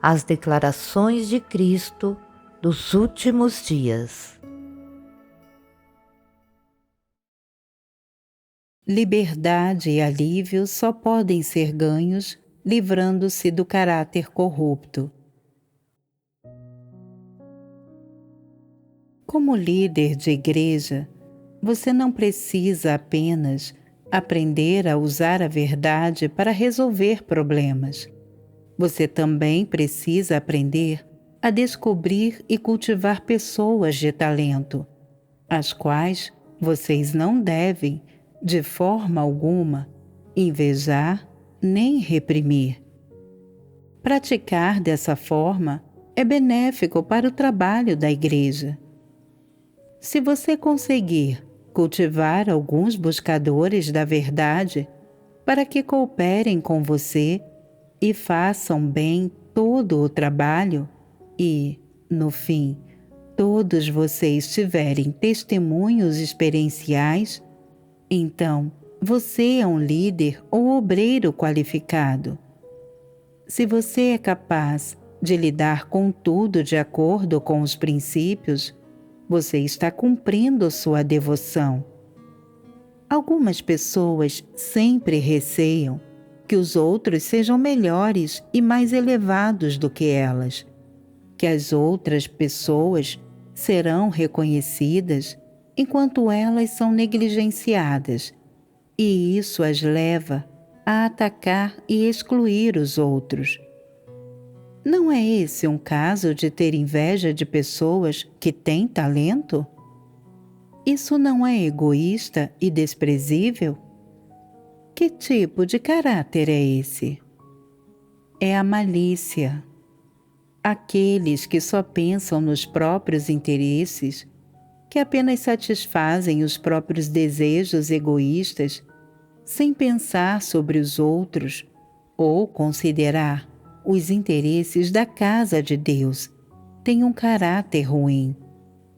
as declarações de Cristo dos últimos dias. Liberdade e alívio só podem ser ganhos livrando-se do caráter corrupto. Como líder de igreja, você não precisa apenas aprender a usar a verdade para resolver problemas. Você também precisa aprender a descobrir e cultivar pessoas de talento, as quais vocês não devem, de forma alguma, invejar nem reprimir. Praticar dessa forma é benéfico para o trabalho da igreja. Se você conseguir cultivar alguns buscadores da verdade para que cooperem com você e façam bem todo o trabalho e, no fim, todos vocês tiverem testemunhos experienciais, então você é um líder ou obreiro qualificado. Se você é capaz de lidar com tudo de acordo com os princípios, você está cumprindo sua devoção. Algumas pessoas sempre receiam que os outros sejam melhores e mais elevados do que elas, que as outras pessoas serão reconhecidas enquanto elas são negligenciadas, e isso as leva a atacar e excluir os outros. Não é esse um caso de ter inveja de pessoas que têm talento? Isso não é egoísta e desprezível? Que tipo de caráter é esse? É a malícia. Aqueles que só pensam nos próprios interesses, que apenas satisfazem os próprios desejos egoístas, sem pensar sobre os outros ou considerar os interesses da casa de Deus, têm um caráter ruim,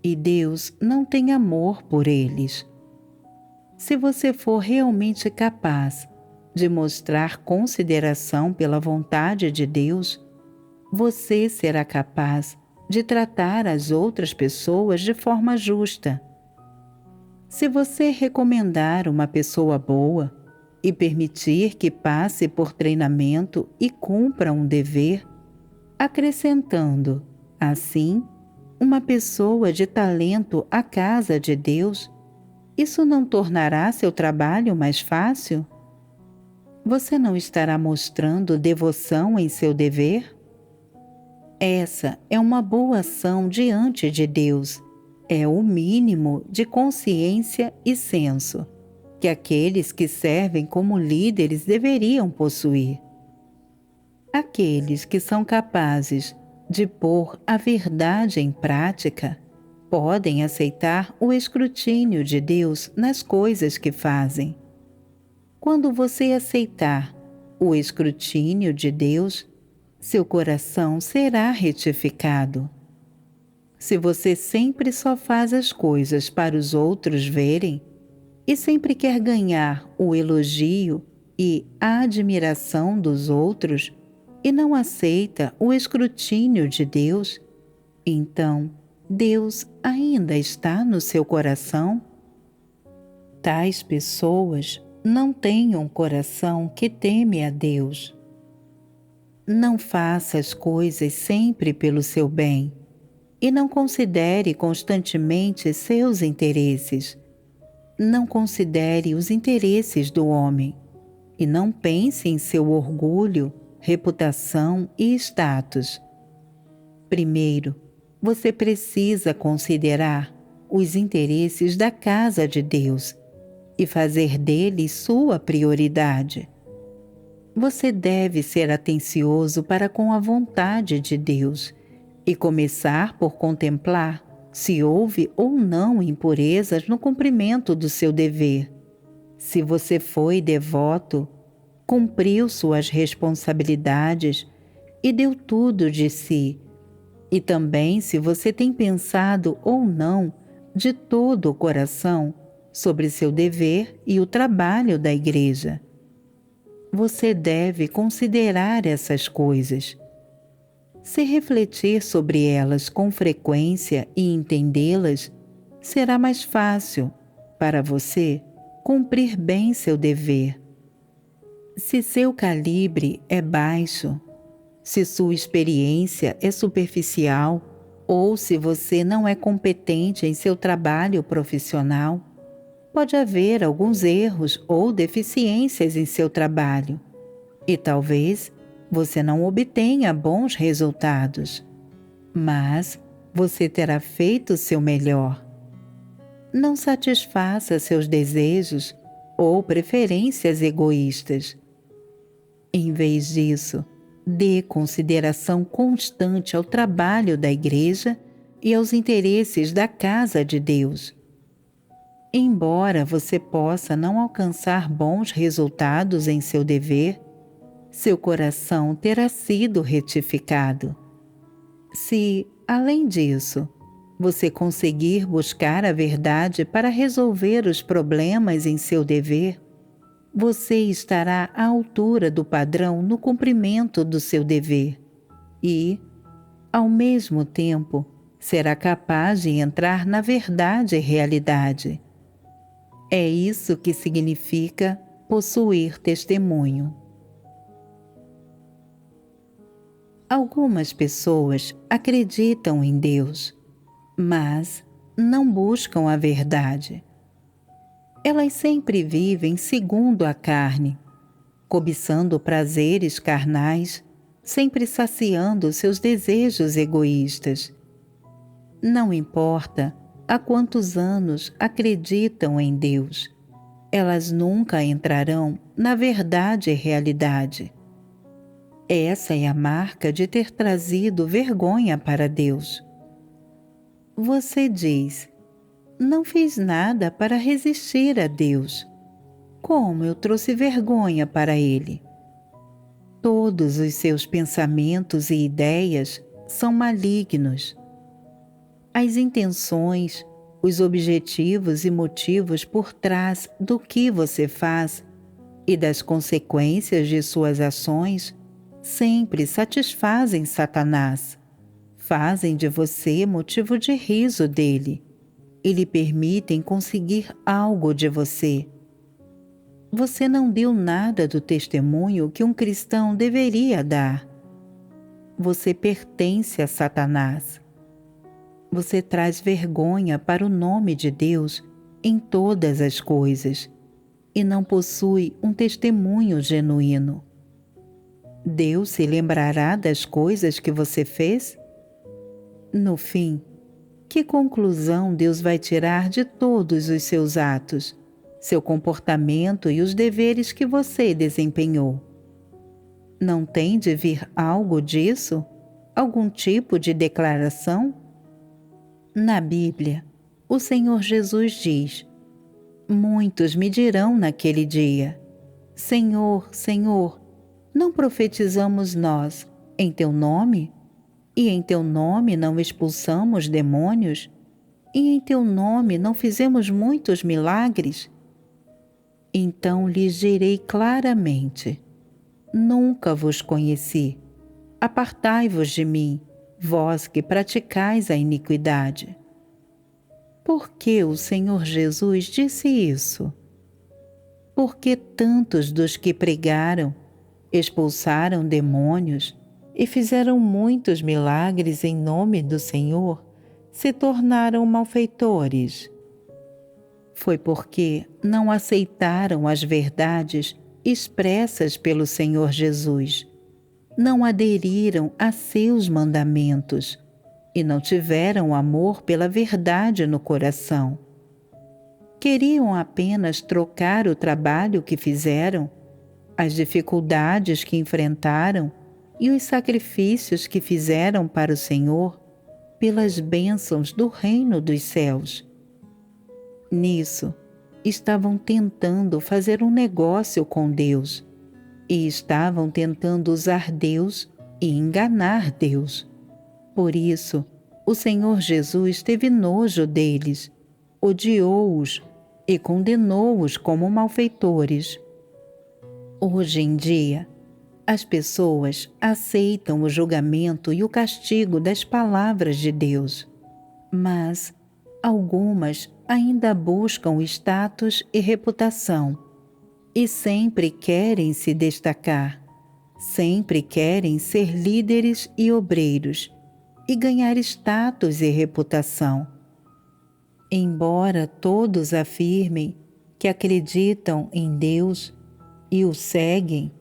e Deus não tem amor por eles. Se você for realmente capaz de mostrar consideração pela vontade de Deus, você será capaz de tratar as outras pessoas de forma justa. Se você recomendar uma pessoa boa e permitir que passe por treinamento e cumpra um dever, acrescentando, assim, uma pessoa de talento à casa de Deus, isso não tornará seu trabalho mais fácil? Você não estará mostrando devoção em seu dever? Essa é uma boa ação diante de Deus. É o mínimo de consciência e senso que aqueles que servem como líderes deveriam possuir. Aqueles que são capazes de pôr a verdade em prática podem aceitar o escrutínio de Deus nas coisas que fazem. Quando você aceitar o escrutínio de Deus, seu coração será retificado. Se você sempre só faz as coisas para os outros verem e sempre quer ganhar o elogio e a admiração dos outros e não aceita o escrutínio de Deus, então Deus ainda está no seu coração? Tais pessoas não têm um coração que teme a Deus. Não faça as coisas sempre pelo seu bem e não considere constantemente seus interesses. Não considere os interesses do homem e não pense em seu orgulho, reputação e status. Primeiro, você precisa considerar os interesses da casa de Deus e fazer deles sua prioridade. Você deve ser atencioso para com a vontade de Deus e começar por contemplar se houve ou não impurezas no cumprimento do seu dever. Se você foi devoto, cumpriu suas responsabilidades e deu tudo de si, e também se você tem pensado ou não de todo o coração sobre seu dever e o trabalho da igreja. Você deve considerar essas coisas. Se refletir sobre elas com frequência e entendê-las, será mais fácil para você cumprir bem seu dever. Se seu calibre é baixo, se sua experiência é superficial ou se você não é competente em seu trabalho profissional, pode haver alguns erros ou deficiências em seu trabalho e talvez você não obtenha bons resultados, mas você terá feito seu melhor. Não satisfaça seus desejos ou preferências egoístas. Em vez disso, dê consideração constante ao trabalho da igreja e aos interesses da casa de Deus. Embora você possa não alcançar bons resultados em seu dever, seu coração terá sido retificado. Se, além disso, você conseguir buscar a verdade para resolver os problemas em seu dever, você estará à altura do padrão no cumprimento do seu dever e, ao mesmo tempo, será capaz de entrar na verdade e realidade. É isso que significa possuir testemunho. Algumas pessoas acreditam em Deus, mas não buscam a verdade. Elas sempre vivem segundo a carne, cobiçando prazeres carnais, sempre saciando seus desejos egoístas. Não importa há quantos anos acreditam em Deus, elas nunca entrarão na verdade e realidade. Essa é a marca de ter trazido vergonha para Deus. Você diz: não fiz nada para resistir a Deus. Como eu trouxe vergonha para Ele? Todos os seus pensamentos e ideias são malignos. As intenções, os objetivos e motivos por trás do que você faz e das consequências de suas ações sempre satisfazem Satanás. Fazem de você motivo de riso dele e lhe permitem conseguir algo de você. Você não deu nada do testemunho que um cristão deveria dar. Você pertence a Satanás. Você traz vergonha para o nome de Deus em todas as coisas e não possui um testemunho genuíno. Deus se lembrará das coisas que você fez? No fim, que conclusão Deus vai tirar de todos os seus atos, seu comportamento e os deveres que você desempenhou? Não tem de vir algo disso? Algum tipo de declaração? Na Bíblia, o Senhor Jesus diz: muitos me dirão naquele dia: Senhor, Senhor, não profetizamos nós em teu nome? E em teu nome não expulsamos demônios? E em teu nome não fizemos muitos milagres? Então lhes direi claramente: nunca vos conheci. Apartai-vos de mim, vós que praticais a iniquidade. Por que o Senhor Jesus disse isso? Porque tantos dos que pregaram, expulsaram demônios e fizeram muitos milagres em nome do Senhor, se tornaram malfeitores. Foi porque não aceitaram as verdades expressas pelo Senhor Jesus, não aderiram a seus mandamentos e não tiveram amor pela verdade no coração. Queriam apenas trocar o trabalho que fizeram, as dificuldades que enfrentaram e os sacrifícios que fizeram para o Senhor pelas bênçãos do reino dos céus. Nisso, estavam tentando fazer um negócio com Deus e estavam tentando usar Deus e enganar Deus. Por isso, o Senhor Jesus teve nojo deles, odiou-os e condenou-os como malfeitores. Hoje em dia, As pessoas aceitam o julgamento e o castigo das palavras de Deus, mas algumas ainda buscam status e reputação e sempre querem se destacar, sempre querem ser líderes e obreiros e ganhar status e reputação. Embora todos afirmem que acreditam em Deus e o seguem,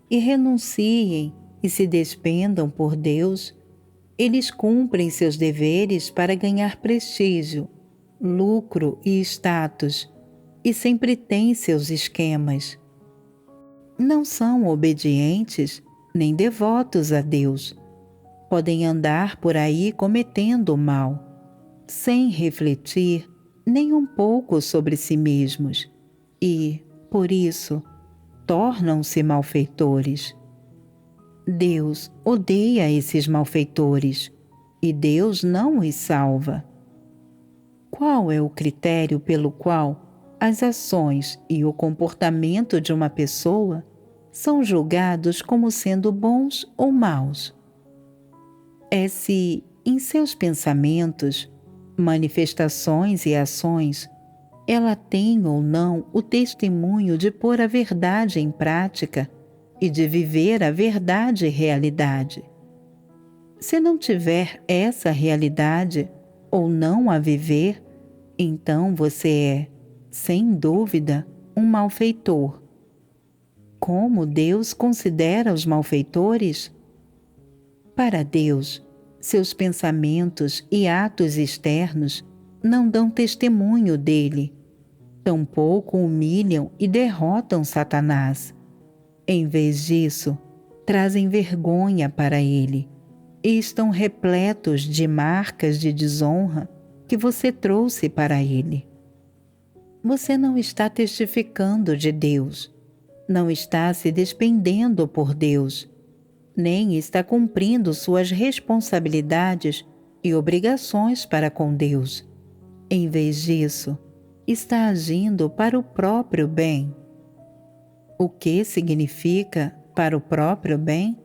e renunciem e se despendam por Deus, eles cumprem seus deveres para ganhar prestígio, lucro e status, e sempre têm seus esquemas. Não são obedientes nem devotos a Deus. Podem andar por aí cometendo o mal, sem refletir nem um pouco sobre si mesmos, e, por isso, tornam-se malfeitores. Deus odeia esses malfeitores e Deus não os salva. Qual é o critério pelo qual as ações e o comportamento de uma pessoa são julgados como sendo bons ou maus? É se, em seus pensamentos, manifestações e ações, ela tem ou não o testemunho de pôr a verdade em prática e de viver a verdade e realidade. Se não tiver essa realidade ou não a viver, então você é, sem dúvida, um malfeitor. Como Deus considera os malfeitores? Para Deus, seus pensamentos e atos externos não dão testemunho dele, tampouco humilham e derrotam Satanás. Em vez disso, trazem vergonha para ele e estão repletos de marcas de desonra que você trouxe para ele. Você não está testificando de Deus, não está se despendendo por Deus, nem está cumprindo suas responsabilidades e obrigações para com Deus. Em vez disso, está agindo para o próprio bem. O que significa para o próprio bem?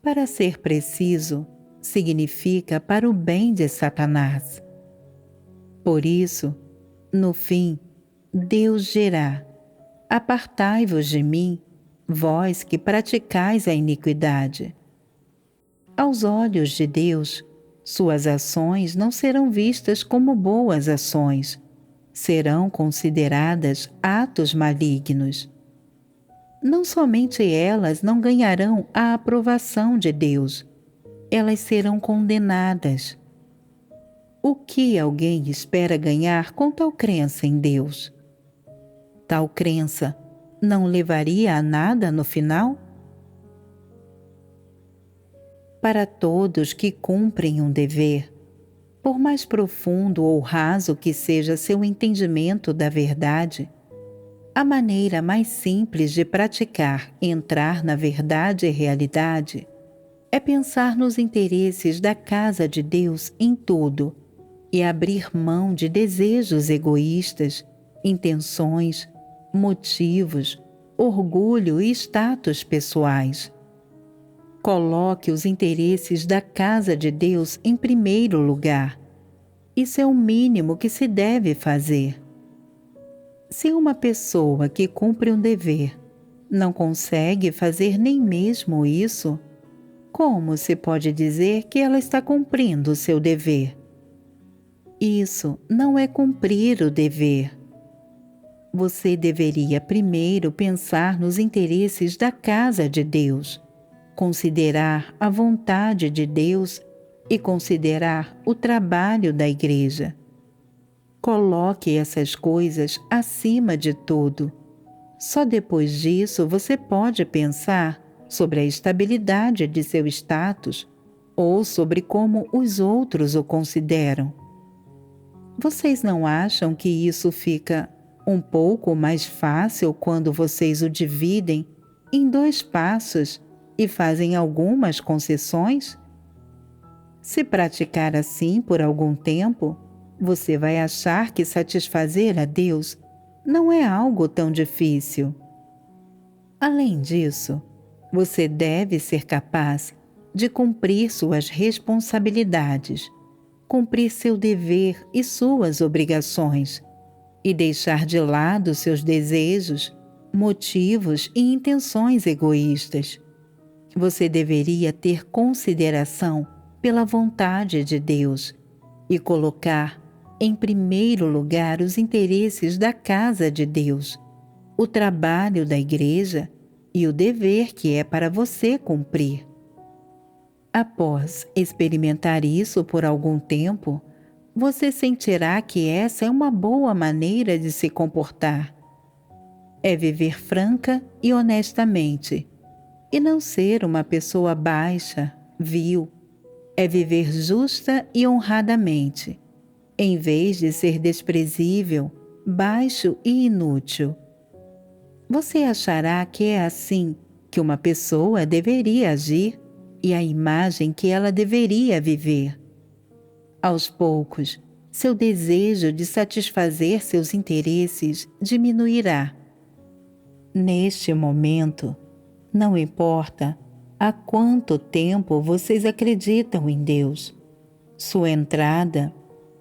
Para ser preciso, significa para o bem de Satanás. Por isso, no fim, Deus dirá: apartai-vos de mim, vós que praticais a iniquidade. Aos olhos de Deus, suas ações não serão vistas como boas ações, serão consideradas atos malignos. Não somente elas não ganharão a aprovação de Deus, elas serão condenadas. O que alguém espera ganhar com tal crença em Deus? Tal crença não levaria a nada no final? Para todos que cumprem um dever, por mais profundo ou raso que seja seu entendimento da verdade, a maneira mais simples de praticar entrar na verdade e realidade é pensar nos interesses da casa de Deus em tudo e abrir mão de desejos egoístas, intenções, motivos, orgulho e status pessoais. Coloque os interesses da casa de Deus em primeiro lugar. Isso é o mínimo que se deve fazer. Se uma pessoa que cumpre um dever não consegue fazer nem mesmo isso, como se pode dizer que ela está cumprindo o seu dever? Isso não é cumprir o dever. Você deveria primeiro pensar nos interesses da casa de Deus, considerar a vontade de Deus e considerar o trabalho da igreja. Coloque essas coisas acima de tudo. Só depois disso você pode pensar sobre a estabilidade de seu status ou sobre como os outros o consideram. Vocês não acham que isso fica um pouco mais fácil quando vocês o dividem em 2 passos e fazem algumas concessões? Se praticar assim por algum tempo, você vai achar que satisfazer a Deus não é algo tão difícil. Além disso, Você deve ser capaz de cumprir suas responsabilidades, cumprir seu dever e suas obrigações, e deixar de lado seus desejos, motivos e intenções egoístas. Você deveria ter consideração pela vontade de Deus e colocar em primeiro lugar os interesses da casa de Deus, o trabalho da igreja e o dever que é para você cumprir. Após experimentar isso por algum tempo, você sentirá que essa é uma boa maneira de se comportar. É viver franca e honestamente, e não ser uma pessoa baixa, vil. É viver justa e honradamente, em vez de ser desprezível, baixo e inútil. Você achará que é assim que uma pessoa deveria agir e a imagem que ela deveria viver. Aos poucos, seu desejo de satisfazer seus interesses diminuirá. Neste momento, não importa há quanto tempo vocês acreditam em Deus, sua entrada,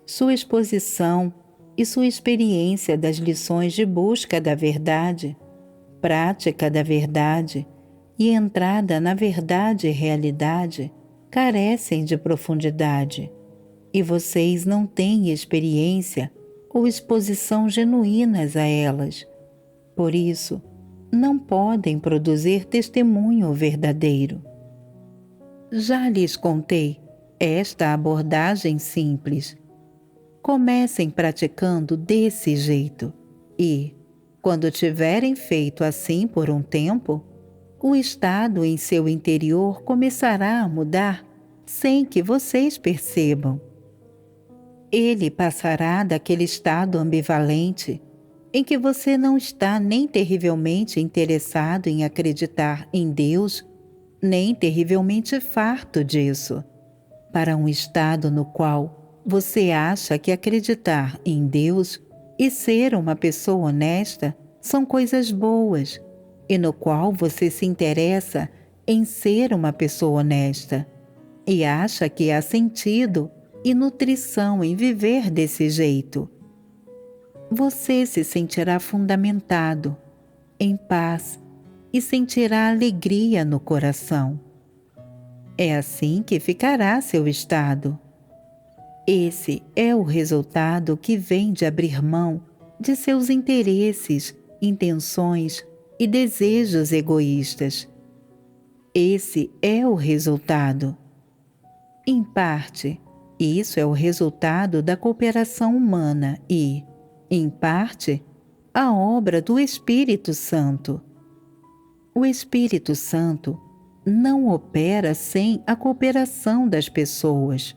sua exposição e sua experiência das lições de busca da verdade, prática da verdade e entrada na verdade e realidade carecem de profundidade, e vocês não têm experiência ou exposição genuínas a elas. Por isso, não podem produzir testemunho verdadeiro. Já lhes contei esta abordagem simples. Comecem praticando desse jeito e, quando tiverem feito assim por um tempo, o estado em seu interior começará a mudar sem que vocês percebam. Ele passará daquele estado ambivalente em que você não está nem terrivelmente interessado em acreditar em Deus, nem terrivelmente farto disso, para um estado no qual você acha que acreditar em Deus e ser uma pessoa honesta são coisas boas, e no qual você se interessa em ser uma pessoa honesta, e acha que há sentido e nutrição em viver desse jeito. Você se sentirá fundamentado, em paz e sentirá alegria no coração. É assim que ficará seu estado. Esse é o resultado que vem de abrir mão de seus interesses, intenções e desejos egoístas. Esse é o resultado. Em parte, isso é o resultado da cooperação humana e, em parte, a obra do Espírito Santo. O Espírito Santo não opera sem a cooperação das pessoas.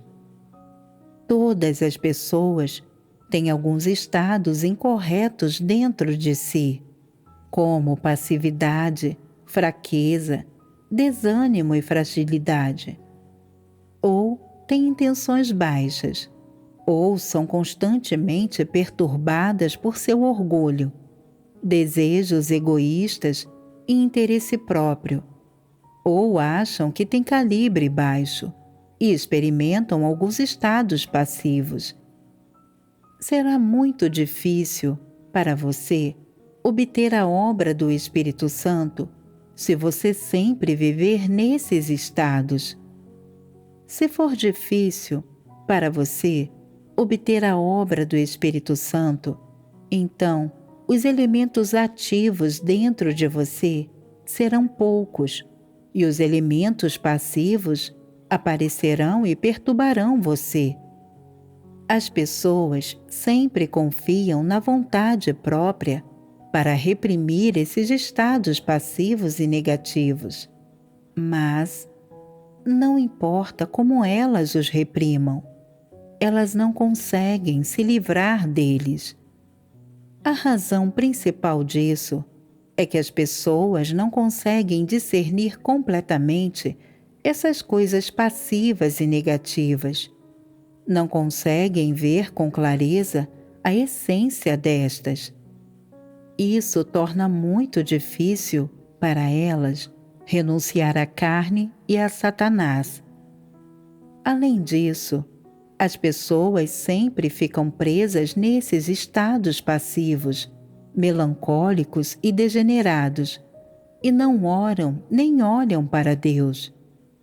Todas as pessoas têm alguns estados incorretos dentro de si, como passividade, fraqueza, desânimo e fragilidade. Ou têm intenções baixas, ou são constantemente perturbadas por seu orgulho, desejos egoístas e interesse próprio, ou acham que têm calibre baixo e experimentam alguns estados passivos. Será muito difícil para você obter a obra do Espírito Santo se você sempre viver nesses estados. Se for difícil para você obter a obra do Espírito Santo, então os elementos ativos dentro de você serão poucos e os elementos passivos aparecerão e perturbarão você. As pessoas sempre confiam na vontade própria para reprimir esses estados passivos e negativos. Mas não importa como elas os reprimam, elas não conseguem se livrar deles. A razão principal disso é que as pessoas não conseguem discernir completamente essas coisas passivas e negativas. Não conseguem ver com clareza a essência destas. Isso torna muito difícil para elas renunciar à carne e a Satanás. Além disso, as pessoas sempre ficam presas nesses estados passivos, melancólicos e degenerados, e não oram nem olham para Deus.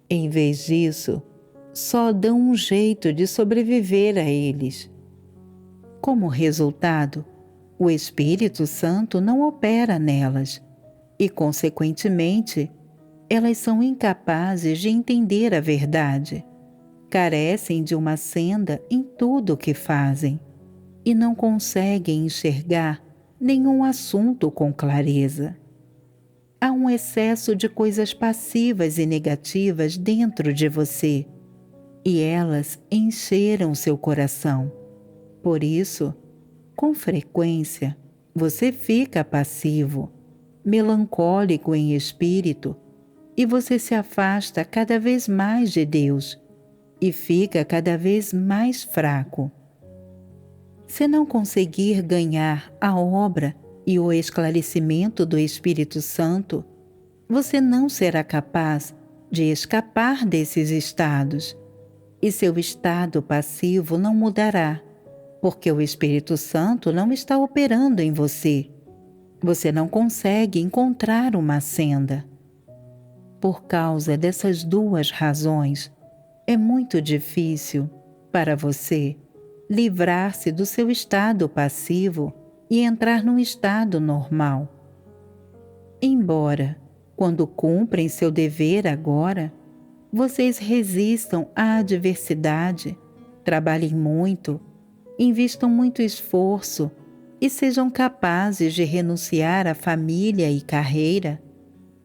Em vez disso, só dão um jeito de sobreviver a eles. Como resultado, o Espírito Santo não opera nelas e, consequentemente, elas são incapazes de entender a verdade, carecem de uma senda em tudo o que fazem e não conseguem enxergar nenhum assunto com clareza. Há um excesso de coisas passivas e negativas dentro de você, e elas encheram seu coração. Por isso, com frequência, você fica passivo, melancólico em espírito, e você se afasta cada vez mais de Deus e fica cada vez mais fraco. Se não conseguir ganhar a obra e o esclarecimento do Espírito Santo, você não será capaz de escapar desses estados, e seu estado passivo não mudará, porque o Espírito Santo não está operando em você. Você não consegue encontrar uma senda. Por causa dessas duas razões, é muito difícil para você livrar-se do seu estado passivo e entrar num estado normal. Embora, quando cumprem seu dever agora, vocês resistam à adversidade, trabalhem muito, invistam muito esforço e sejam capazes de renunciar à família e carreira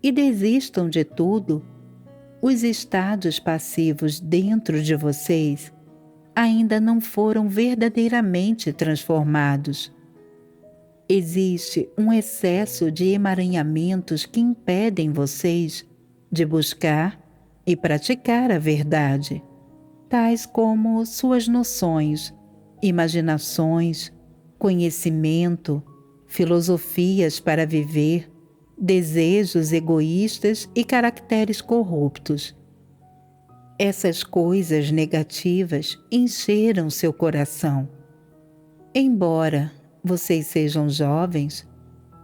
e desistam de tudo, os estados passivos dentro de vocês ainda não foram verdadeiramente transformados. Existe um excesso de emaranhamentos que impedem vocês de buscar e praticar a verdade, tais como suas noções, imaginações, conhecimento, filosofias para viver, desejos egoístas e caracteres corruptos. Essas coisas negativas encheram seu coração. Embora vocês sejam jovens,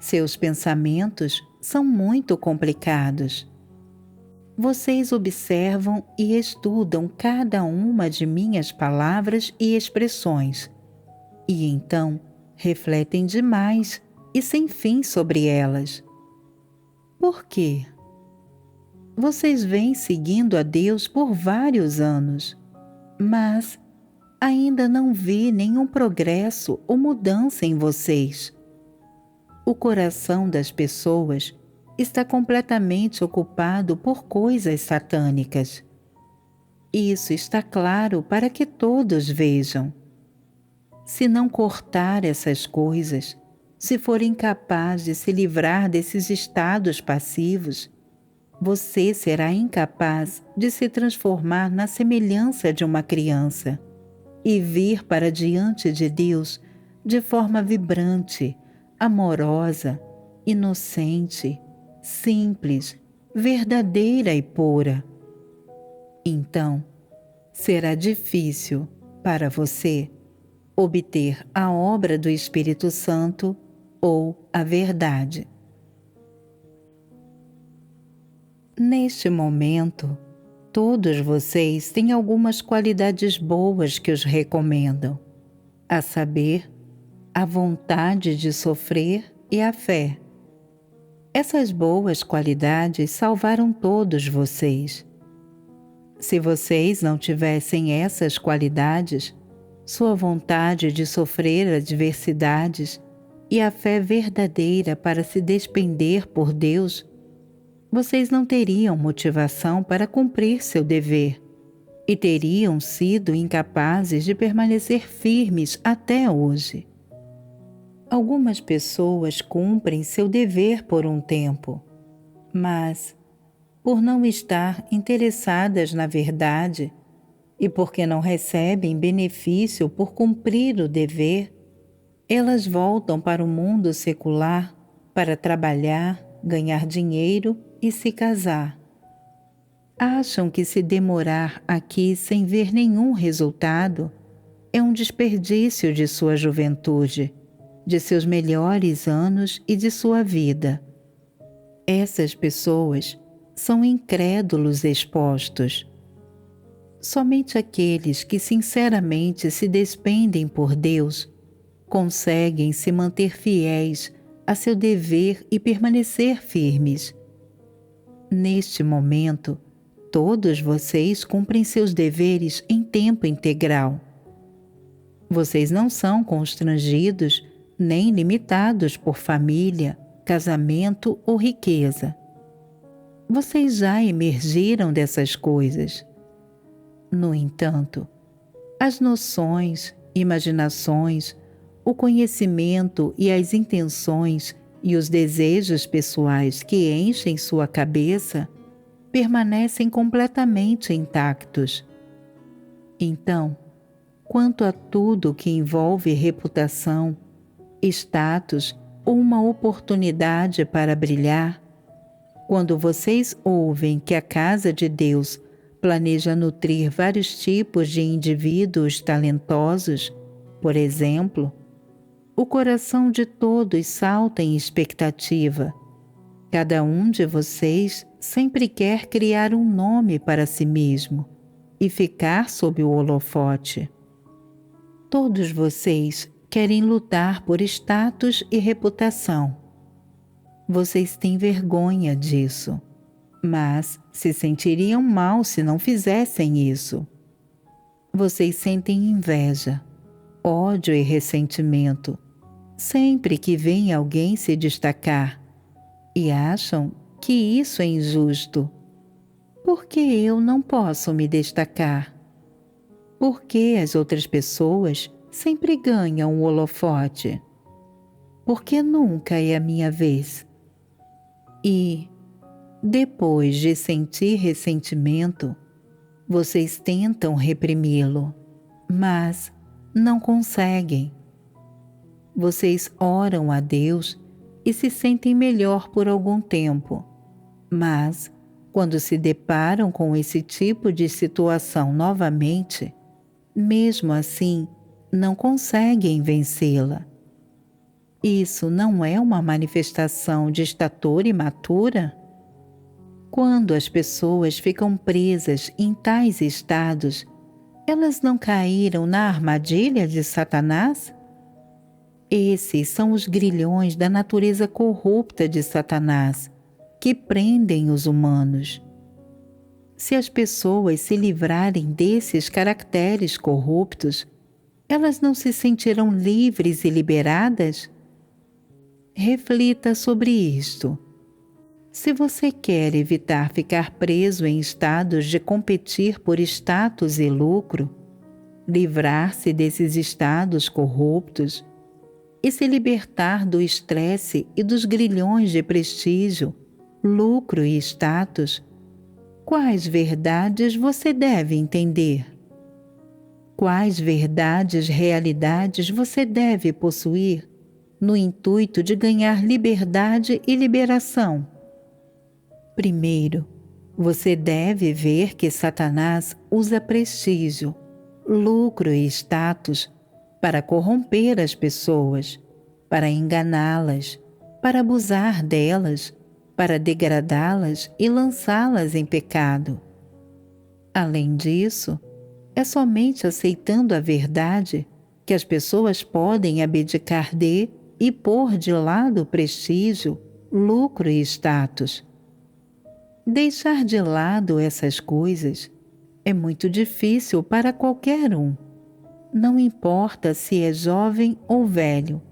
seus pensamentos são muito complicados. Vocês observam e estudam cada uma de minhas palavras e expressões, e então refletem demais e sem fim sobre elas. Por quê? Vocês vêm seguindo a Deus por vários anos, mas ainda não vi nenhum progresso ou mudança em vocês. O coração das pessoas está completamente ocupado por coisas satânicas. Isso está claro para que todos vejam. Se não cortar essas coisas, se for incapaz de se livrar desses estados passivos, você será incapaz de se transformar na semelhança de uma criança e vir para diante de Deus de forma vibrante, amorosa, inocente, simples, verdadeira e pura. Então, será difícil para você obter a obra do Espírito Santo ou a verdade. Neste momento, todos vocês têm algumas qualidades boas que os recomendam, a saber, a vontade de sofrer e a fé. Essas boas qualidades salvaram todos vocês. Se vocês não tivessem essas qualidades, sua vontade de sofrer adversidades e a fé verdadeira para se despender por Deus, vocês não teriam motivação para cumprir seu dever e teriam sido incapazes de permanecer firmes até hoje. Algumas pessoas cumprem seu dever por um tempo, mas, por não estar interessadas na verdade e porque não recebem benefício por cumprir o dever, elas voltam para o mundo secular para trabalhar, ganhar dinheiro e se casar. Acham que se demorar aqui sem ver nenhum resultado é um desperdício de sua juventude, de seus melhores anos e de sua vida. Essas pessoas são incrédulos expostos. Somente aqueles que sinceramente se despendem por Deus conseguem se manter fiéis a seu dever e permanecer firmes. Neste momento, todos vocês cumprem seus deveres em tempo integral. Vocês não são constrangidos nem limitados por família, casamento ou riqueza. Vocês já emergiram dessas coisas. No entanto, as noções, imaginações, o conhecimento e as intenções e os desejos pessoais que enchem sua cabeça permanecem completamente intactos. Então, quanto a tudo que envolve reputação, status ou uma oportunidade para brilhar, quando vocês ouvem que a Casa de Deus planeja nutrir vários tipos de indivíduos talentosos, por exemplo, o coração de todos salta em expectativa. Cada um de vocês sempre quer criar um nome para si mesmo e ficar sob o holofote. Todos vocês querem lutar por status e reputação. Vocês têm vergonha disso, mas se sentiriam mal se não fizessem isso. Vocês sentem inveja, ódio e ressentimento sempre que veem alguém se destacar e acham que isso é injusto. Por que eu não posso me destacar? Por que as outras pessoas sempre ganham o holofote? Por que nunca é a minha vez? E, depois de sentir ressentimento, vocês tentam reprimi-lo, mas não conseguem. Vocês oram a Deus e se sentem melhor por algum tempo, mas, quando se deparam com esse tipo de situação novamente, mesmo assim, não conseguem vencê-la. Isso não é uma manifestação de estatura imatura? Quando as pessoas ficam presas em tais estados, elas não caíram na armadilha de Satanás? Esses são os grilhões da natureza corrupta de Satanás, que prendem os humanos. Se as pessoas se livrarem desses caracteres corruptos, elas não se sentirão livres e liberadas? Reflita sobre isto. Se você quer evitar ficar preso em estados de competir por status e lucro, livrar-se desses estados corruptos e se libertar do estresse e dos grilhões de prestígio, lucro e status, quais verdades você deve entender? Quais verdades, realidades você deve possuir no intuito de ganhar liberdade e liberação? Primeiro, você deve ver que Satanás usa prestígio, lucro e status para corromper as pessoas, para enganá-las, para abusar delas, para degradá-las e lançá-las em pecado. Além disso, é somente aceitando a verdade que as pessoas podem abdicar de e pôr de lado prestígio, lucro e status. Deixar de lado essas coisas é muito difícil para qualquer um. Não importa se é jovem ou velho,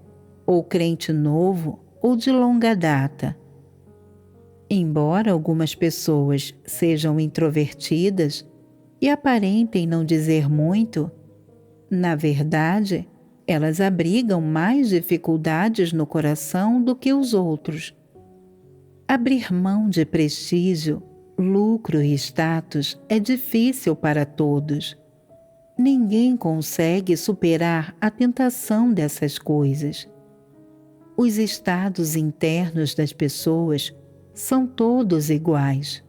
ou crente novo ou de longa data. Embora algumas pessoas sejam introvertidas e aparentem não dizer muito, na verdade, elas abrigam mais dificuldades no coração do que os outros. Abrir mão de prestígio, lucro e status é difícil para todos. Ninguém consegue superar a tentação dessas coisas. Os estados internos das pessoas são todos iguais.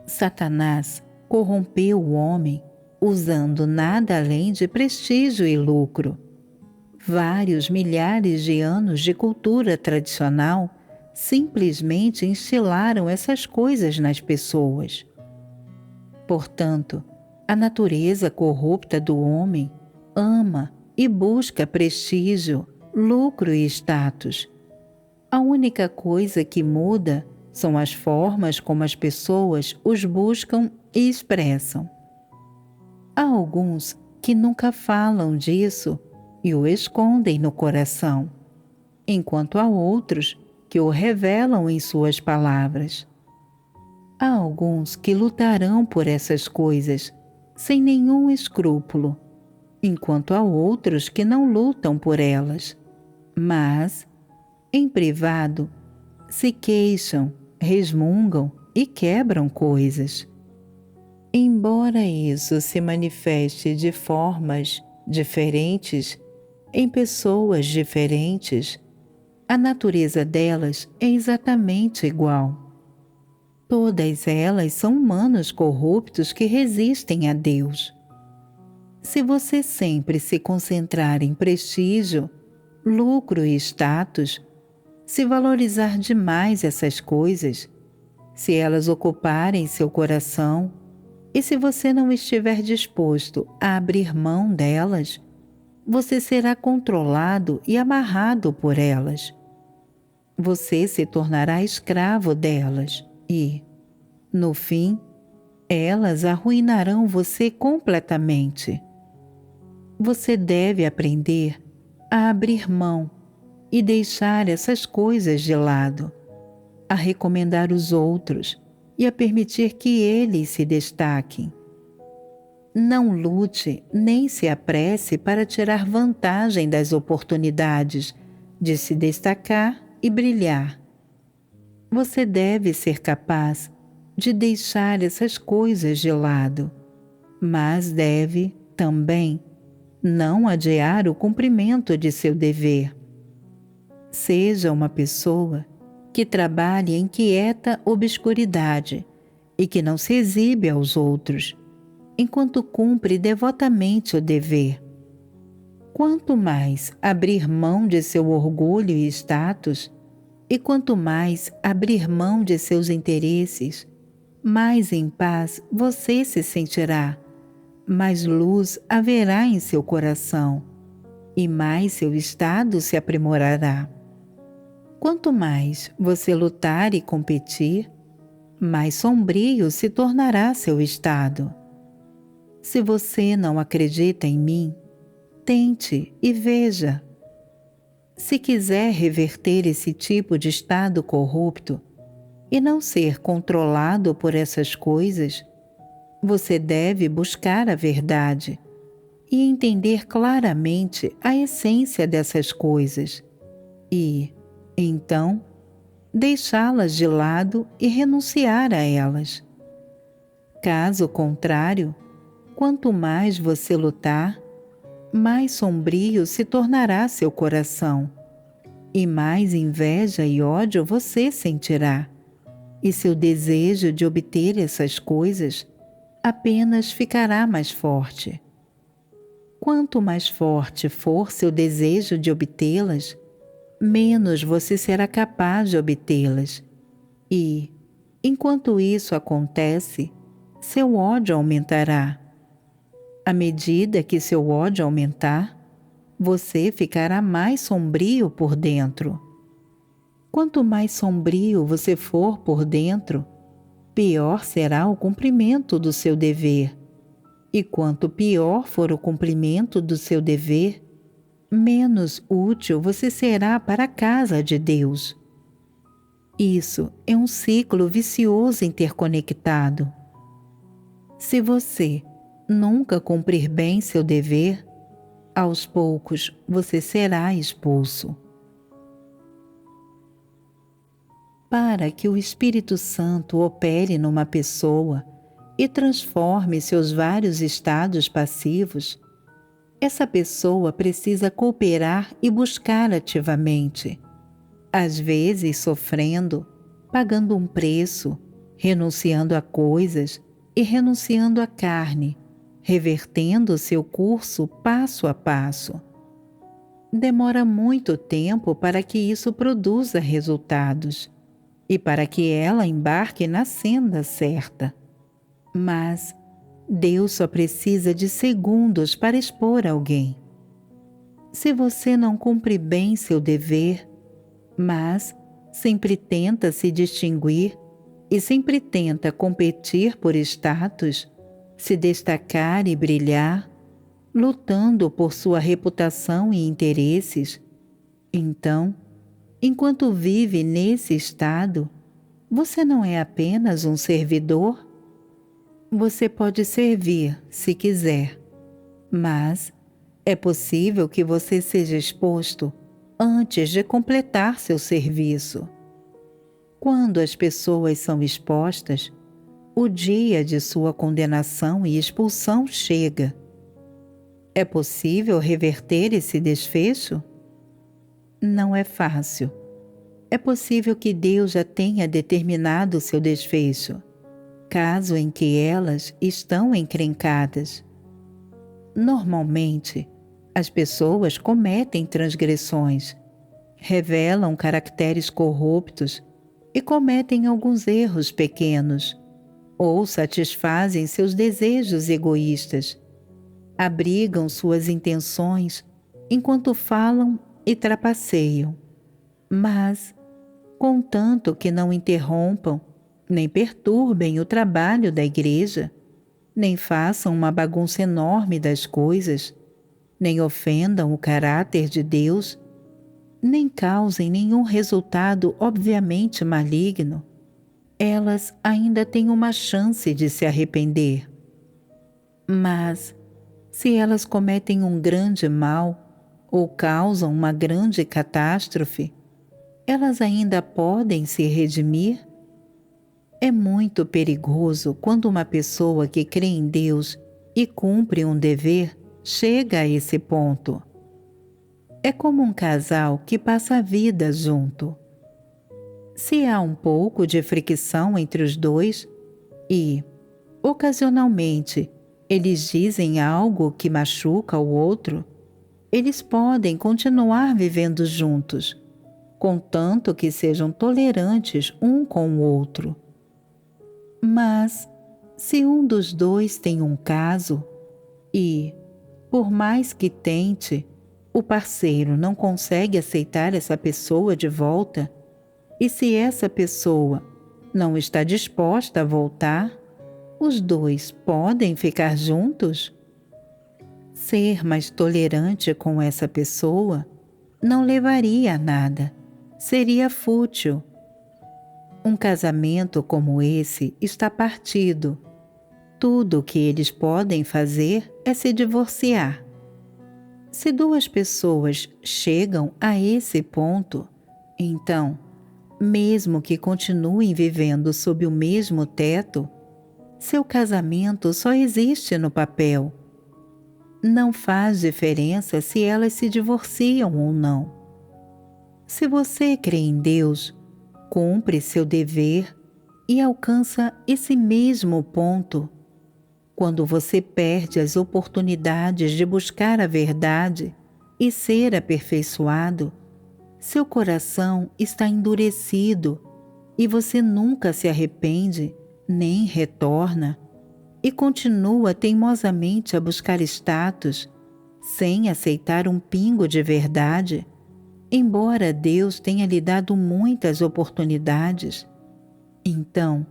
Satanás corrompeu o homem usando nada além de prestígio e lucro. Vários milhares de anos de cultura tradicional simplesmente instilaram essas coisas nas pessoas. Portanto, a natureza corrupta do homem ama e busca prestígio, lucro e status. A única coisa que muda são as formas como as pessoas os buscam e expressam. Há alguns que nunca falam disso e o escondem no coração, enquanto há outros que o revelam em suas palavras. Há alguns que lutarão por essas coisas sem nenhum escrúpulo, enquanto há outros que não lutam por elas, mas, em privado, se queixam, resmungam e quebram coisas. Embora isso se manifeste de formas diferentes em pessoas diferentes, a natureza delas é exatamente igual. Todas elas são humanos corruptos que resistem a Deus. Se você sempre se concentrar em prestígio, lucro e status, se valorizar demais essas coisas, se elas ocuparem seu coração, e se você não estiver disposto a abrir mão delas, você será controlado e amarrado por elas. Você se tornará escravo delas e, no fim, elas arruinarão você completamente. Você deve aprender a abrir mão e deixar essas coisas de lado, a recomendar os outros e a permitir que eles se destaquem. Não lute nem se apresse para tirar vantagem das oportunidades de se destacar e brilhar. Você deve ser capaz de deixar essas coisas de lado, mas deve, também, não adiar o cumprimento de seu dever. Seja uma pessoa que trabalhe em quieta obscuridade e que não se exibe aos outros, enquanto cumpre devotamente o dever. Quanto mais abrir mão de seu orgulho e status, e quanto mais abrir mão de seus interesses, mais em paz você se sentirá, mais luz haverá em seu coração, e mais seu estado se aprimorará. Quanto mais você lutar e competir, mais sombrio se tornará seu estado. Se você não acredita em mim, tente e veja. Se quiser reverter esse tipo de estado corrupto e não ser controlado por essas coisas, você deve buscar a verdade e entender claramente a essência dessas coisas e, então, deixá-las de lado e renunciar a elas. Caso contrário, quanto mais você lutar, mais sombrio se tornará seu coração, e mais inveja e ódio você sentirá, e seu desejo de obter essas coisas apenas ficará mais forte. Quanto mais forte for seu desejo de obtê-las, menos você será capaz de obtê-las. E, enquanto isso acontece, seu ódio aumentará. À medida que seu ódio aumentar, você ficará mais sombrio por dentro. Quanto mais sombrio você for por dentro, pior será o cumprimento do seu dever. E quanto pior for o cumprimento do seu dever, menos útil você será para a casa de Deus. Isso é um ciclo vicioso interconectado. Se você nunca cumprir bem seu dever, aos poucos você será expulso. Para que o Espírito Santo opere numa pessoa e transforme seus vários estados passivos, essa pessoa precisa cooperar e buscar ativamente, às vezes sofrendo, pagando um preço, renunciando a coisas e renunciando à carne, revertendo seu curso passo a passo. Demora muito tempo para que isso produza resultados e para que ela embarque na senda certa. Mas Deus só precisa de segundos para expor alguém. Se você não cumpre bem seu dever, mas sempre tenta se distinguir e sempre tenta competir por status, se destacar e brilhar, lutando por sua reputação e interesses, então, enquanto vive nesse estado, você não é apenas um servidor? Você pode servir se quiser, mas é possível que você seja exposto antes de completar seu serviço. Quando as pessoas são expostas, o dia de sua condenação e expulsão chega. É possível reverter esse desfecho? Não é fácil. É possível que Deus já tenha determinado seu desfecho, caso em que elas estão encrencadas. Normalmente, as pessoas cometem transgressões, revelam caracteres corruptos e cometem alguns erros pequenos, ou satisfazem seus desejos egoístas, abrigam suas intenções enquanto falam e trapaceiam, mas, contanto que não interrompam nem perturbem o trabalho da igreja, nem façam uma bagunça enorme das coisas, nem ofendam o caráter de Deus, nem causem nenhum resultado obviamente maligno, elas ainda têm uma chance de se arrepender. Mas, se elas cometem um grande mal ou causam uma grande catástrofe, elas ainda podem se redimir? É muito perigoso quando uma pessoa que crê em Deus e cumpre um dever chega a esse ponto. É como um casal que passa a vida junto. Se há um pouco de fricção entre os dois e, ocasionalmente, eles dizem algo que machuca o outro, eles podem continuar vivendo juntos, contanto que sejam tolerantes um com o outro. Mas, se um dos dois tem um caso e, por mais que tente, o parceiro não consegue aceitar essa pessoa de volta, e se essa pessoa não está disposta a voltar, os dois podem ficar juntos? Ser mais tolerante com essa pessoa não levaria a nada, seria fútil. Um casamento como esse está partido. Tudo o que eles podem fazer é se divorciar. Se duas pessoas chegam a esse ponto, então, mesmo que continuem vivendo sob o mesmo teto, seu casamento só existe no papel. Não faz diferença se elas se divorciam ou não. Se você crê em Deus, cumpre seu dever e alcança esse mesmo ponto. Quando você perde as oportunidades de buscar a verdade e ser aperfeiçoado, seu coração está endurecido e você nunca se arrepende nem retorna e continua teimosamente a buscar status sem aceitar um pingo de verdade, embora Deus tenha lhe dado muitas oportunidades. Então,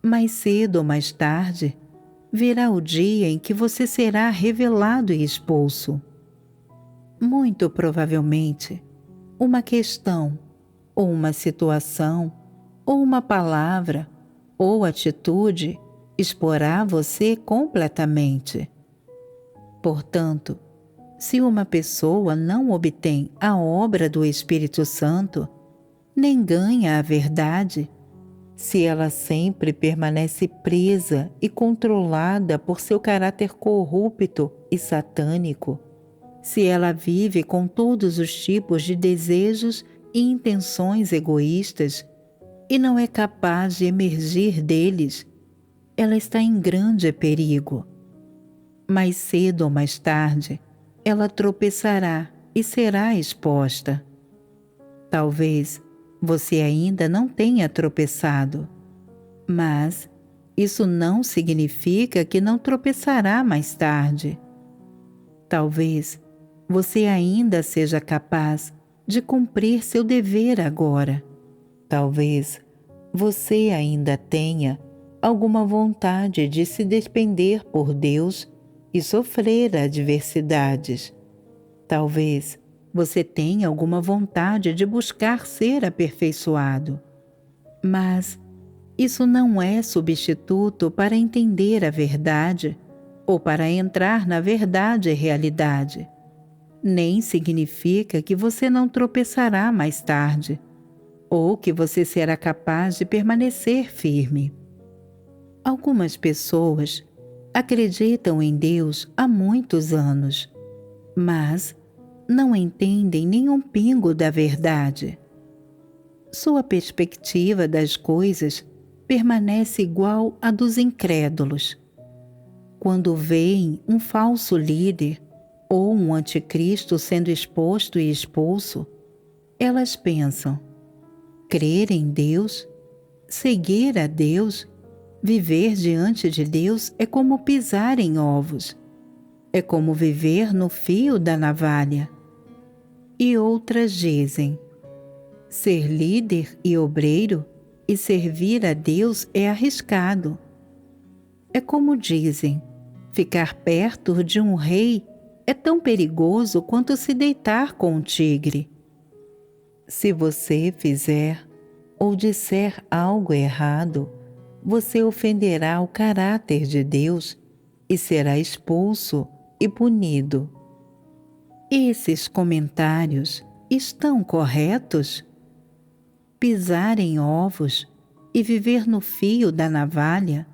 mais cedo ou mais tarde, virá o dia em que você será revelado e expulso. Muito provavelmente, uma questão, ou uma situação, ou uma palavra, ou atitude exporá você completamente. Portanto, se uma pessoa não obtém a obra do Espírito Santo, nem ganha a verdade, se ela sempre permanece presa e controlada por seu caráter corrupto e satânico, se ela vive com todos os tipos de desejos e intenções egoístas, e não é capaz de emergir deles, ela está em grande perigo. Mais cedo ou mais tarde, ela tropeçará e será exposta. Talvez você ainda não tenha tropeçado, mas isso não significa que não tropeçará mais tarde. Talvez você ainda seja capaz de cumprir seu dever agora. Talvez você ainda tenha alguma vontade de se despender por Deus e sofrer adversidades. Talvez você tenha alguma vontade de buscar ser aperfeiçoado. Mas isso não é substituto para entender a verdade ou para entrar na verdade e realidade. Nem significa que você não tropeçará mais tarde, ou que você será capaz de permanecer firme. Algumas pessoas acreditam em Deus há muitos anos, mas não entendem nenhum pingo da verdade. Sua perspectiva das coisas permanece igual à dos incrédulos. Quando veem um falso líder ou um anticristo sendo exposto e expulso, elas pensam: crer em Deus, seguir a Deus, viver diante de Deus é como pisar em ovos, é como viver no fio da navalha. E outras dizem: ser líder e obreiro e servir a Deus é arriscado. É como dizem: ficar perto de um rei é tão perigoso quanto se deitar com um tigre. Se você fizer ou disser algo errado, você ofenderá o caráter de Deus e será expulso e punido. Esses comentários estão corretos? Pisar em ovos e viver no fio da navalha?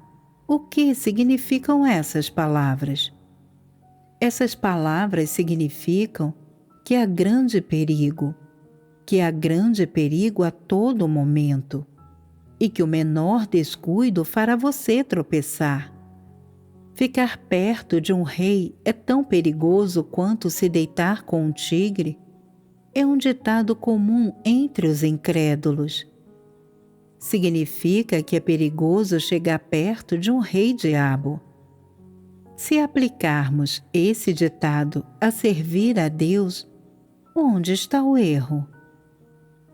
O que significam essas palavras? Essas palavras significam que há grande perigo, a todo momento, e que o menor descuido fará você tropeçar. Ficar perto de um rei é tão perigoso quanto se deitar com um tigre, é um ditado comum entre os incrédulos. Significa que é perigoso chegar perto de um rei-diabo. Se aplicarmos esse ditado a servir a Deus, onde está o erro?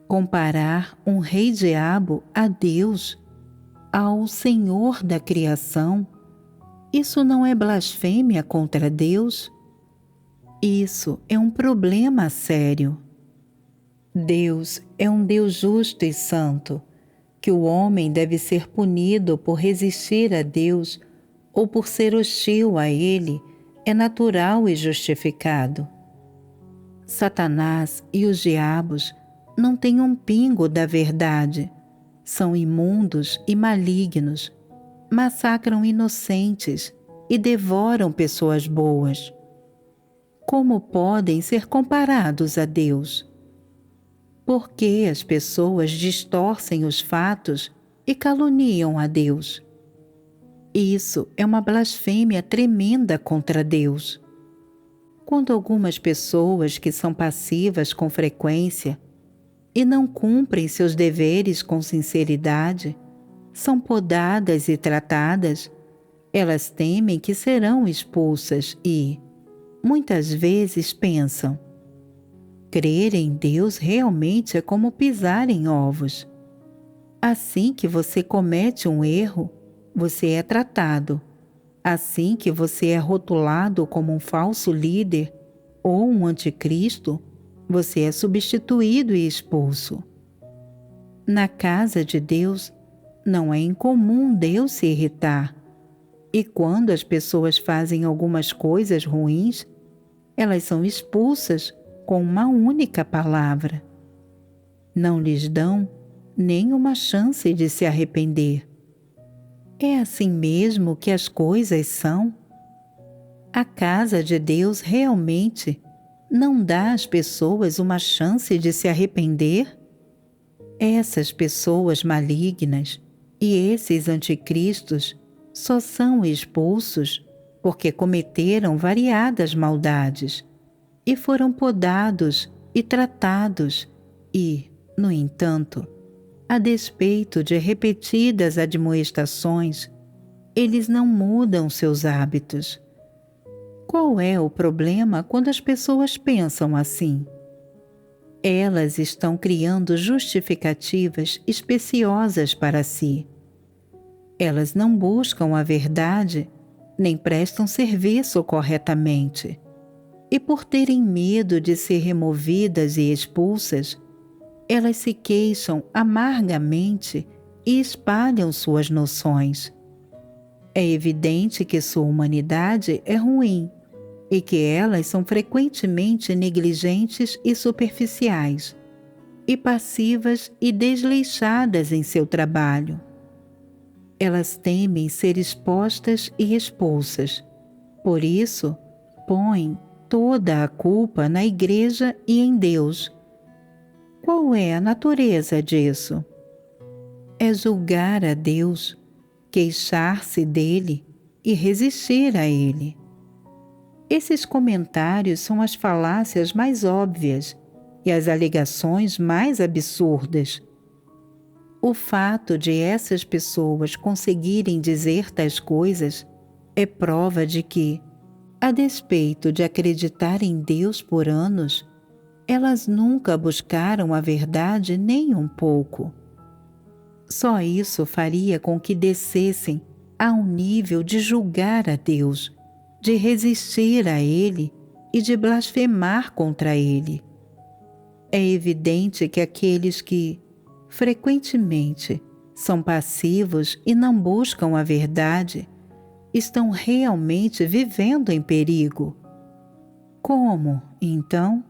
Comparar um rei-diabo a Deus, ao Senhor da criação, isso não é blasfêmia contra Deus? Isso é um problema sério. Deus é um Deus justo e santo, que o homem deve ser punido por resistir a Deus ou por ser hostil a Ele é natural e justificado. Satanás e os diabos não têm um pingo da verdade, são imundos e malignos, massacram inocentes e devoram pessoas boas. Como podem ser comparados a Deus? Por que as pessoas distorcem os fatos e caluniam a Deus? Isso é uma blasfêmia tremenda contra Deus. Quando algumas pessoas que são passivas com frequência e não cumprem seus deveres com sinceridade, são podadas e tratadas, elas temem que serão expulsas e, muitas vezes, pensam: crer em Deus realmente é como pisar em ovos. Assim que você comete um erro, você é tratado. Assim que você é rotulado como um falso líder ou um anticristo, você é substituído e expulso. Na casa de Deus, não é incomum Deus se irritar. E quando as pessoas fazem algumas coisas ruins, elas são expulsas com uma única palavra. Não lhes dão nem uma chance de se arrepender. É assim mesmo que as coisas são? A casa de Deus realmente não dá às pessoas uma chance de se arrepender? Essas pessoas malignas e esses anticristos só são expulsos porque cometeram variadas maldades e foram podados e tratados e, no entanto, a despeito de repetidas admoestações, eles não mudam seus hábitos. Qual é o problema quando as pessoas pensam assim? Elas estão criando justificativas especiosas para si. Elas não buscam a verdade, nem prestam serviço corretamente. E por terem medo de ser removidas e expulsas, elas se queixam amargamente e espalham suas noções. É evidente que sua humanidade é ruim e que elas são frequentemente negligentes e superficiais, e passivas e desleixadas em seu trabalho. Elas temem ser expostas e expulsas. Por isso, põem toda a culpa na Igreja e em Deus. Qual é a natureza disso? É julgar a Deus, queixar-se dele e resistir a ele. Esses comentários são as falácias mais óbvias e as alegações mais absurdas. O fato de essas pessoas conseguirem dizer tais coisas é prova de que, a despeito de acreditar em Deus por anos, elas nunca buscaram a verdade nem um pouco. Só isso faria com que descessem a um nível de julgar a Deus, de resistir a Ele e de blasfemar contra Ele. É evidente que aqueles que, frequentemente, são passivos e não buscam a verdade, estão realmente vivendo em perigo. Como, então,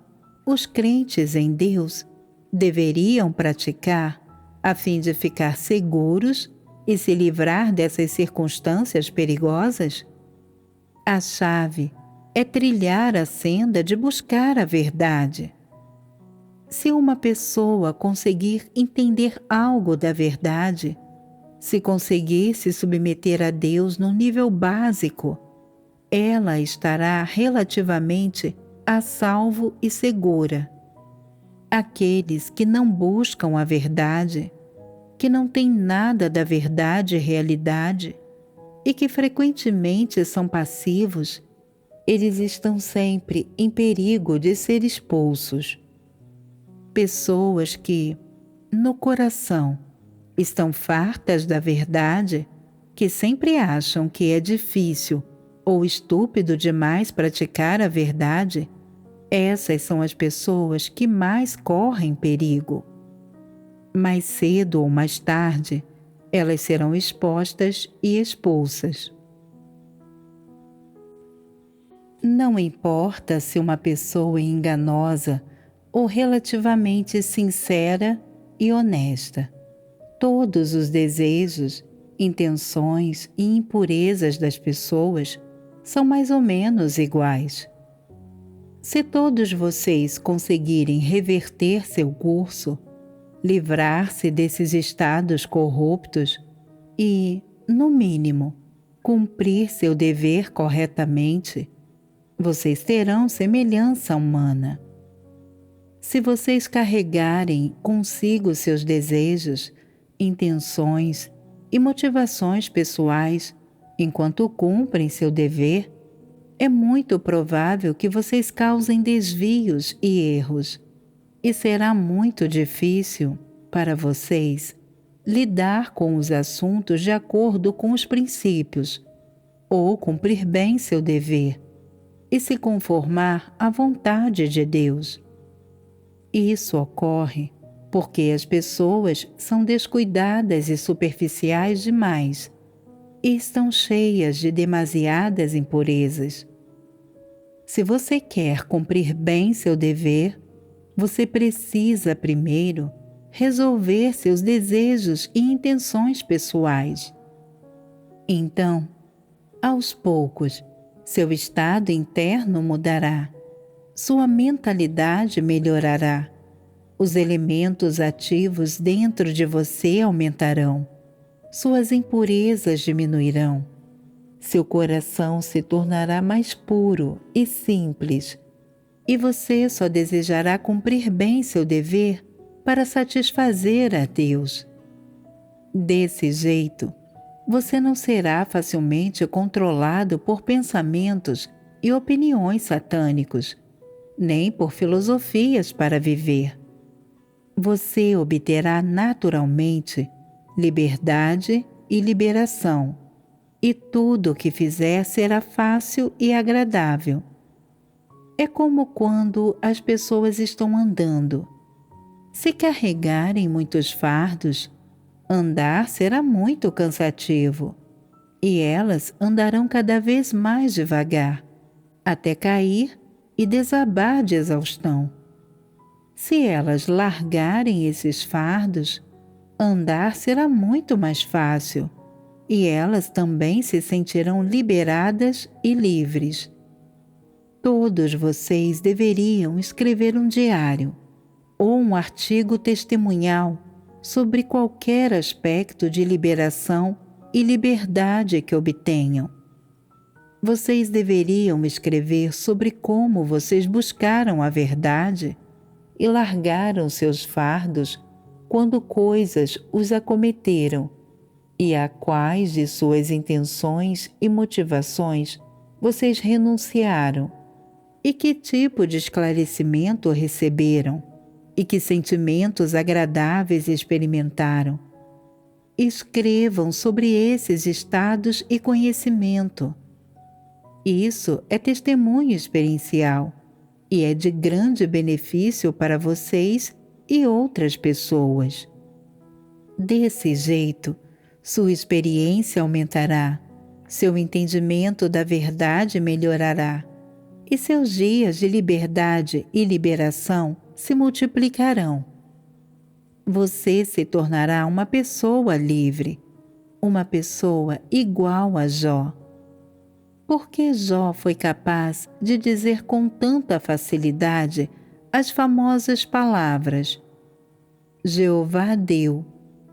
os crentes em Deus deveriam praticar a fim de ficar seguros e se livrar dessas circunstâncias perigosas? A chave é trilhar a senda de buscar a verdade. Se uma pessoa conseguir entender algo da verdade, se conseguir se submeter a Deus no nível básico, ela estará relativamente a salvo e segura. Aqueles que não buscam a verdade, que não têm nada da verdade e realidade, e que frequentemente são passivos, eles estão sempre em perigo de ser expulsos. Pessoas que, no coração, estão fartas da verdade, que sempre acham que é difícil ou estúpido demais praticar a verdade, essas são as pessoas que mais correm perigo. Mais cedo ou mais tarde, elas serão expostas e expulsas. Não importa se uma pessoa é enganosa ou relativamente sincera e honesta. Todos os desejos, intenções e impurezas das pessoas são mais ou menos iguais. Se todos vocês conseguirem reverter seu curso, livrar-se desses estados corruptos e, no mínimo, cumprir seu dever corretamente, vocês terão semelhança humana. Se vocês carregarem consigo seus desejos, intenções e motivações pessoais enquanto cumprem seu dever, é muito provável que vocês causem desvios e erros, e será muito difícil para vocês lidar com os assuntos de acordo com os princípios, ou cumprir bem seu dever e se conformar à vontade de Deus. Isso ocorre porque as pessoas são descuidadas e superficiais demais e estão cheias de demasiadas impurezas. Se você quer cumprir bem seu dever, você precisa primeiro resolver seus desejos e intenções pessoais. Então, aos poucos, seu estado interno mudará, sua mentalidade melhorará Os elementos ativos dentro de você aumentarão. Suas impurezas diminuirão. Seu coração se tornará mais puro e simples, e você só desejará cumprir bem seu dever para satisfazer a Deus. Desse jeito, você não será facilmente controlado por pensamentos e opiniões satânicos, nem por filosofias para viver. Você obterá naturalmente liberdade e liberação, e tudo o que fizer será fácil e agradável. É como quando as pessoas estão andando. Se carregarem muitos fardos, andar será muito cansativo, e elas andarão cada vez mais devagar, até cair e desabar de exaustão. Se elas largarem esses fardos, andar será muito mais fácil, e elas também se sentirão liberadas e livres. Todos vocês deveriam escrever um diário ou um artigo testemunhal sobre qualquer aspecto de liberação e liberdade que obtenham. Vocês deveriam escrever sobre como vocês buscaram a verdade e largaram seus fardos quando coisas os acometeram, e a quais de suas intenções e motivações vocês renunciaram, e que tipo de esclarecimento receberam, e que sentimentos agradáveis experimentaram. Escrevam sobre esses estados e conhecimento. Isso é testemunho experiencial e é de grande benefício para vocês e outras pessoas. Desse jeito, sua experiência aumentará, seu entendimento da verdade melhorará, e seus dias de liberdade e liberação se multiplicarão. Você se tornará uma pessoa livre, uma pessoa igual a Jó. Porque Jó foi capaz de dizer com tanta facilidade as famosas palavras: Jeová deu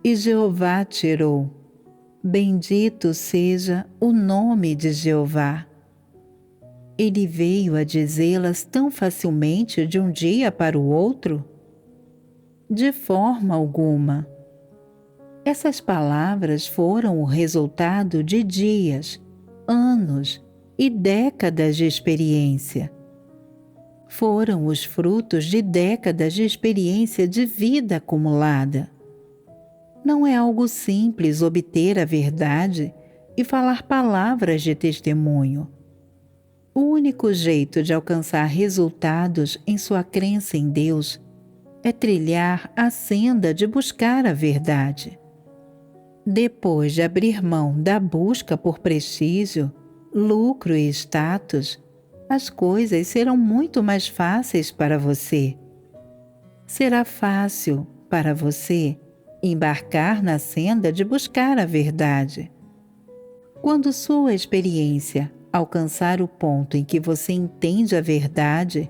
e Jeová tirou. Bendito seja o nome de Jeová. Ele veio a dizê-las tão facilmente de um dia para o outro? De forma alguma. Essas palavras foram o resultado de dias, anos e décadas de experiência. Foram os frutos de décadas de experiência de vida acumulada. Não é algo simples obter a verdade e falar palavras de testemunho. O único jeito de alcançar resultados em sua crença em Deus é trilhar a senda de buscar a verdade. Depois de abrir mão da busca por prestígio, lucro e status, as coisas serão muito mais fáceis para você. Será fácil para você embarcar na senda de buscar a verdade. Quando sua experiência alcançar o ponto em que você entende a verdade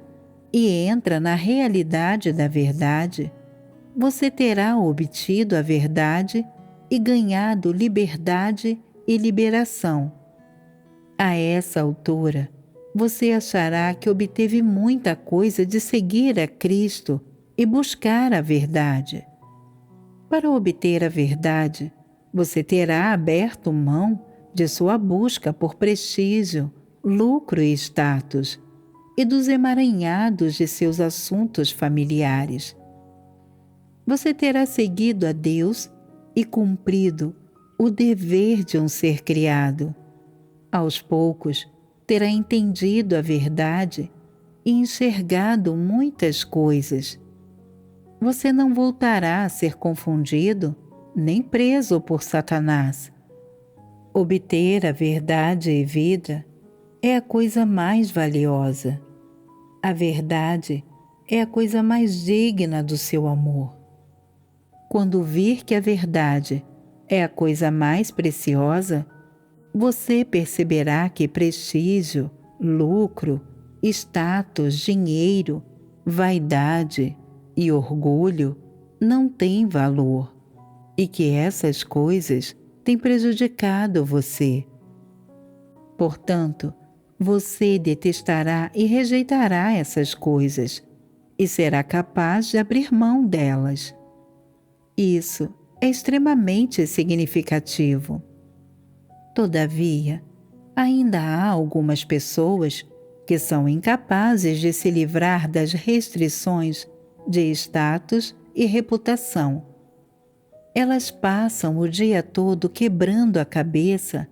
e entra na realidade da verdade, você terá obtido a verdade e ganhado liberdade e liberação. A essa altura, você achará que obteve muita coisa de seguir a Cristo e buscar a verdade. Para obter a verdade, você terá aberto mão de sua busca por prestígio, lucro e status, e dos emaranhados de seus assuntos familiares. Você terá seguido a Deus e cumprido o dever de um ser criado. Aos poucos, terá entendido a verdade e enxergado muitas coisas. Você não voltará a ser confundido nem preso por Satanás. Obter a verdade e vida é a coisa mais valiosa. A verdade é a coisa mais digna do seu amor. Quando vir que a verdade é a coisa mais preciosa, você perceberá que prestígio, lucro, status, dinheiro, vaidade, e orgulho não têm valor e que essas coisas têm prejudicado você. Portanto, você detestará e rejeitará essas coisas e será capaz de abrir mão delas. Isso é extremamente significativo. Todavia, ainda há algumas pessoas que são incapazes de se livrar das restrições de status e reputação. Elas passam o dia todo quebrando a cabeça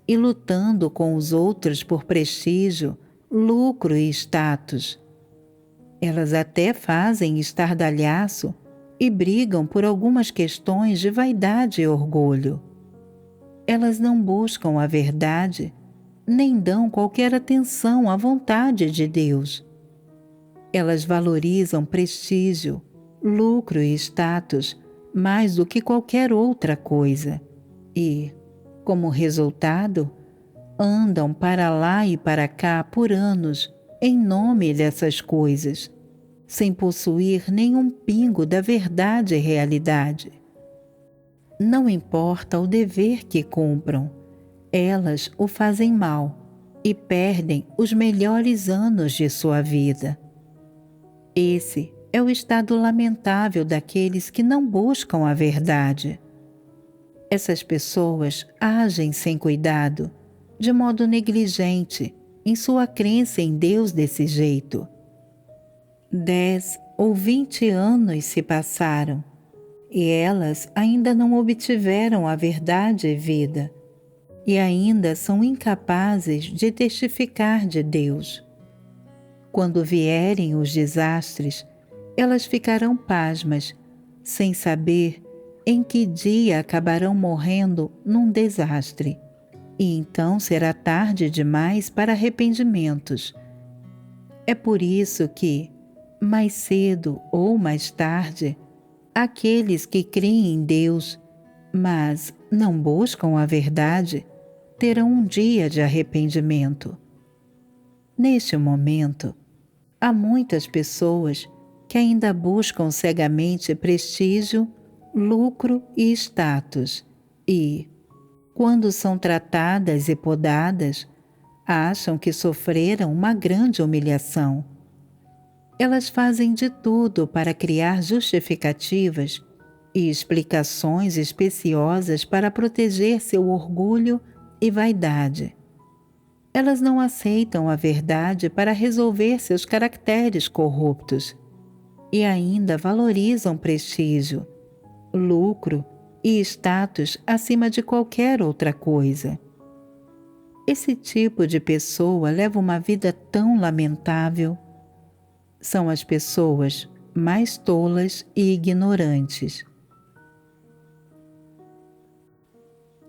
e lutando com os outros por prestígio, lucro e status. Elas até fazem estardalhaço e brigam por algumas questões de vaidade e orgulho. Elas não buscam a verdade, nem dão qualquer atenção à vontade de Deus. Elas valorizam prestígio, lucro e status mais do que qualquer outra coisa e, como resultado, andam para lá e para cá por anos em nome dessas coisas, sem possuir nenhum pingo da verdade e realidade. Não importa o dever que cumpram, elas o fazem mal e perdem os melhores anos de sua vida. Esse é o estado lamentável daqueles que não buscam a verdade. Essas pessoas agem sem cuidado, de modo negligente, em sua crença em Deus desse jeito. 10 ou 20 anos se passaram e elas ainda não obtiveram a verdade e vida, e ainda são incapazes de testificar de Deus. Quando vierem os desastres, elas ficarão pasmas, sem saber em que dia acabarão morrendo num desastre, e então será tarde demais para arrependimentos. É por isso que, mais cedo ou mais tarde, aqueles que creem em Deus, mas não buscam a verdade, terão um dia de arrependimento. Neste momento, há muitas pessoas que ainda buscam cegamente prestígio, lucro e status e, quando são tratadas e podadas, acham que sofreram uma grande humilhação. Elas fazem de tudo para criar justificativas e explicações especiosas para proteger seu orgulho e vaidade. Elas não aceitam a verdade para resolver seus caracteres corruptos e ainda valorizam prestígio, lucro e status acima de qualquer outra coisa. Esse tipo de pessoa leva uma vida tão lamentável. São as pessoas mais tolas e ignorantes.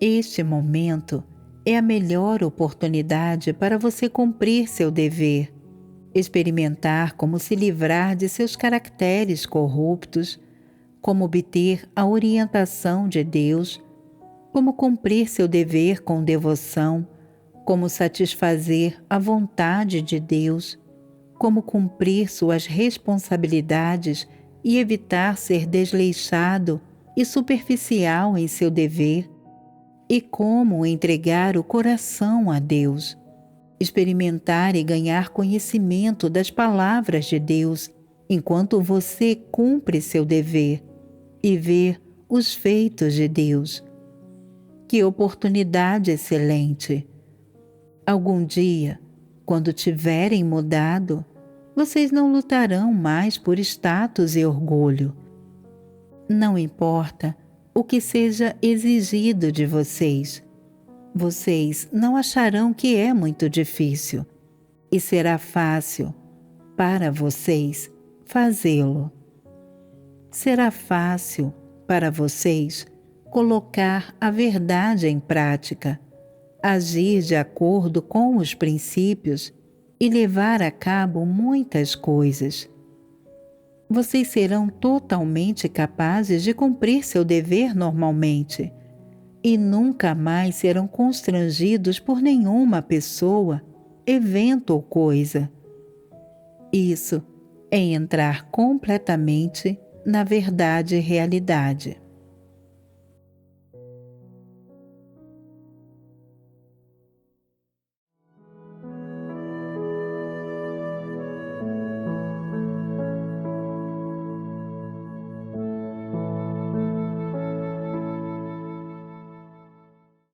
Este momento é a melhor oportunidade para você cumprir seu dever, experimentar como se livrar de seus caracteres corruptos, como obter a orientação de Deus, como cumprir seu dever com devoção, como satisfazer a vontade de Deus, como cumprir suas responsabilidades e evitar ser desleixado e superficial em seu dever, e como entregar o coração a Deus, experimentar e ganhar conhecimento das palavras de Deus enquanto você cumpre seu dever e ver os feitos de Deus. Que oportunidade excelente! Algum dia, quando tiverem mudado, vocês não lutarão mais por status e orgulho. Não importa o que seja exigido de vocês. Vocês não acharão que é muito difícil e será fácil para vocês fazê-lo. Será fácil para vocês colocar a verdade em prática, agir de acordo com os princípios e levar a cabo muitas coisas. Vocês serão totalmente capazes de cumprir seu dever normalmente e nunca mais serão constrangidos por nenhuma pessoa, evento ou coisa. Isso é entrar completamente na verdade e realidade.